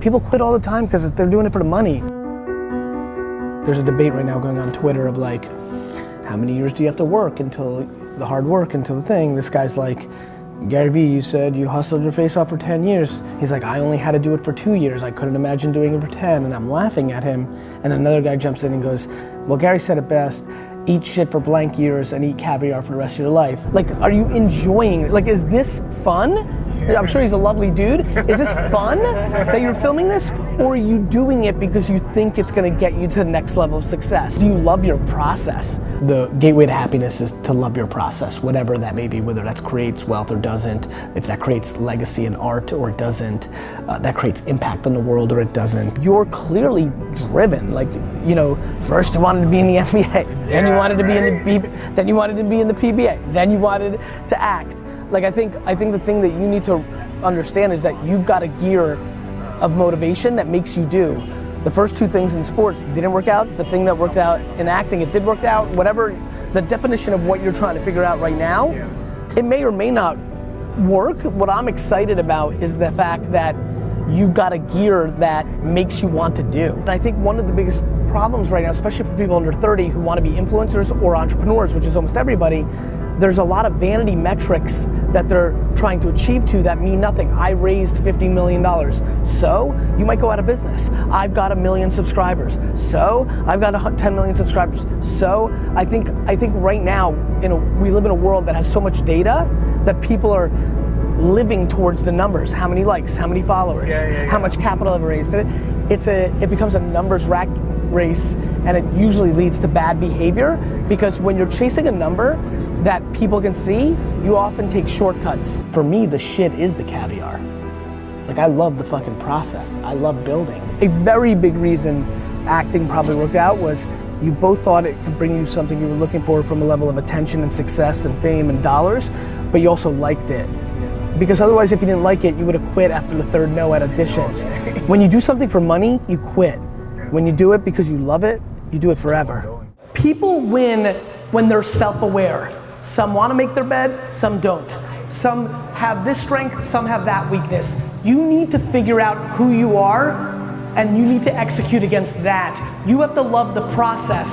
People quit all the time because they're doing it for the money. There's a debate right now going on Twitter of like, how many years do you have to work until the hard work, until the thing? This guy's like, GaryVee, you said you hustled your face off for 10 years. He's like, I only had to do it for 2 years. I couldn't imagine doing it for 10, and I'm laughing at him. And another guy jumps in and goes, well, Gary said it best, eat shit for blank years and eat caviar for the rest of your life. Like, are you enjoying it? Like, is this fun? I'm sure he's a lovely dude. Is this fun that you're filming this? Or are you doing it because you think it's gonna get you to the next level of success? Do you love your process? The gateway to happiness is to love your process, whatever that may be, whether that creates wealth or doesn't, if that creates legacy in art or it doesn't, that creates impact on the world or it doesn't. You're clearly driven. Like, you know, first you wanted to be in the NBA, then you wanted to be in the then you wanted to be in the PBA, then you wanted to act. Like, I think the thing that you need to understand is that you've got a gear of motivation that makes you do. The first two things in sports didn't work out. The thing that worked out in acting, it did work out. Whatever the definition of what you're trying to figure out right now, it may or may not work. What I'm excited about is the fact that you've got a gear that makes you want to do. And I think one of the biggest problems right now, especially for people under 30 who want to be influencers or entrepreneurs, which is almost everybody, there's a lot of vanity metrics that they're trying to achieve to that mean nothing. I raised $50 million. So, you might go out of business. I've got 1 million subscribers. So, I've got 10 million subscribers. So, I think right now, we live in a world that has so much data that people are living towards the numbers. How many likes, how many followers, how much capital I've raised. It becomes a numbers race, and it usually leads to bad behavior, because when you're chasing a number that people can see, you often take shortcuts. For me, the shit is the caviar. Like, I love the fucking process. I love building. A very big reason acting probably worked out was you both thought it could bring you something you were looking for from a level of attention and success and fame and dollars, but you also liked it. Because otherwise, if you didn't like it, you would have quit after the third no at auditions. When you do something for money, you quit. When you do it because you love it, you do it forever. People win when they're self-aware. Some want to make their bed, some don't. Some have this strength, some have that weakness. You need to figure out who you are, and you need to execute against that. You have to love the process,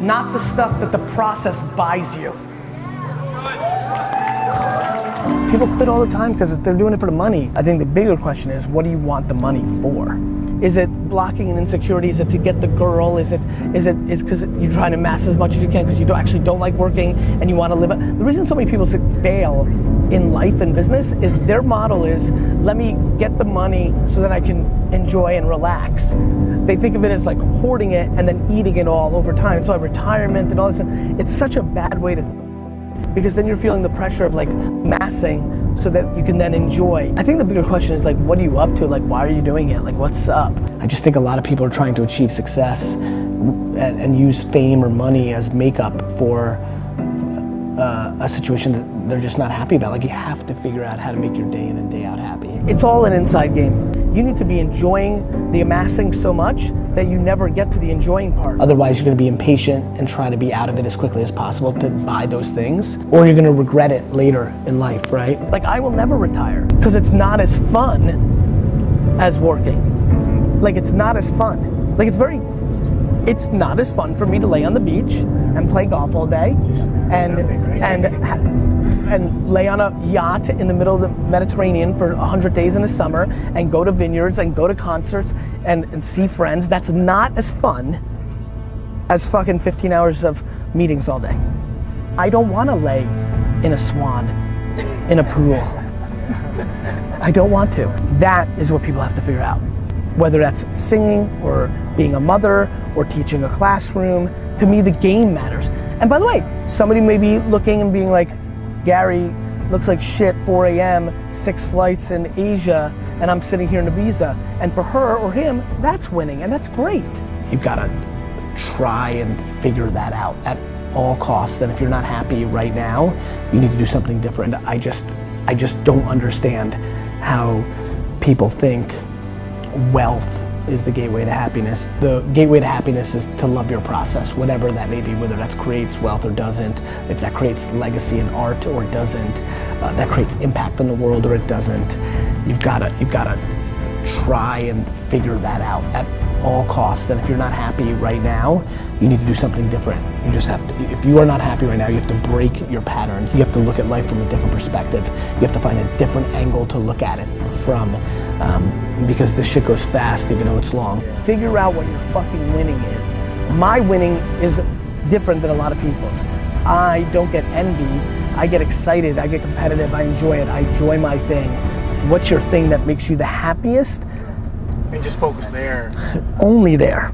not the stuff that the process buys you. People quit all the time because they're doing it for the money. I think the bigger question is, what do you want the money for? Is it blocking an insecurity? Is it to get the girl? Is it because you're trying to amass as much as you can because you actually don't like working and you want to live? The reason so many people fail in life and business is their model is, let me get the money so that I can enjoy and relax. They think of it as like hoarding it and then eating it all over time. It's like retirement and all this. It's such a bad way to think, because then you're feeling the pressure of like massing so that you can then enjoy. I think the bigger question is like, what are you up to? Like, why are you doing it? Like, what's up? I just think a lot of people are trying to achieve success and use fame or money as makeup for a situation that they're just not happy about. Like, you have to figure out how to make your day in and day out happy. It's all an inside game. You need to be enjoying the amassing so much that you never get to the enjoying part. Otherwise, you're gonna be impatient and try to be out of it as quickly as possible to buy those things, or you're gonna regret it later in life, right? Like, I will never retire because it's not as fun as working. Like, it's not as fun. Like, it's not as fun for me to lay on the beach and play golf all day and lay on a yacht in the middle of the Mediterranean for 100 days in the summer and go to vineyards and go to concerts and see friends. That's not as fun as fucking 15 hours of meetings all day. I don't want to lay in a swan in a pool. I don't want to. That is what people have to figure out. Whether that's singing or being a mother or teaching a classroom, to me the game matters. And by the way, somebody may be looking and being like, Gary looks like shit, 4 a.m., 6 flights in Asia, and I'm sitting here in Ibiza. And for her or him, that's winning, and that's great. You've gotta try and figure that out at all costs. And if you're not happy right now, you need to do something different. I just don't understand how people think wealth is the gateway to happiness. The gateway to happiness is to love your process, whatever that may be, whether that creates wealth or doesn't, if that creates legacy in art or doesn't, that creates impact on the world or it doesn't. You've gotta try and figure that out at all costs. And if you're not happy right now, you need to do something different. You just have to, if you are not happy right now, you have to break your patterns. You have to look at life from a different perspective. You have to find a different angle to look at it from, because this shit goes fast even though it's long. Figure out what your fucking winning is. My winning is different than a lot of people's. I don't get envy, I get excited, I get competitive, I enjoy it, I enjoy my thing. What's your thing that makes you the happiest? And just focus there. Only there.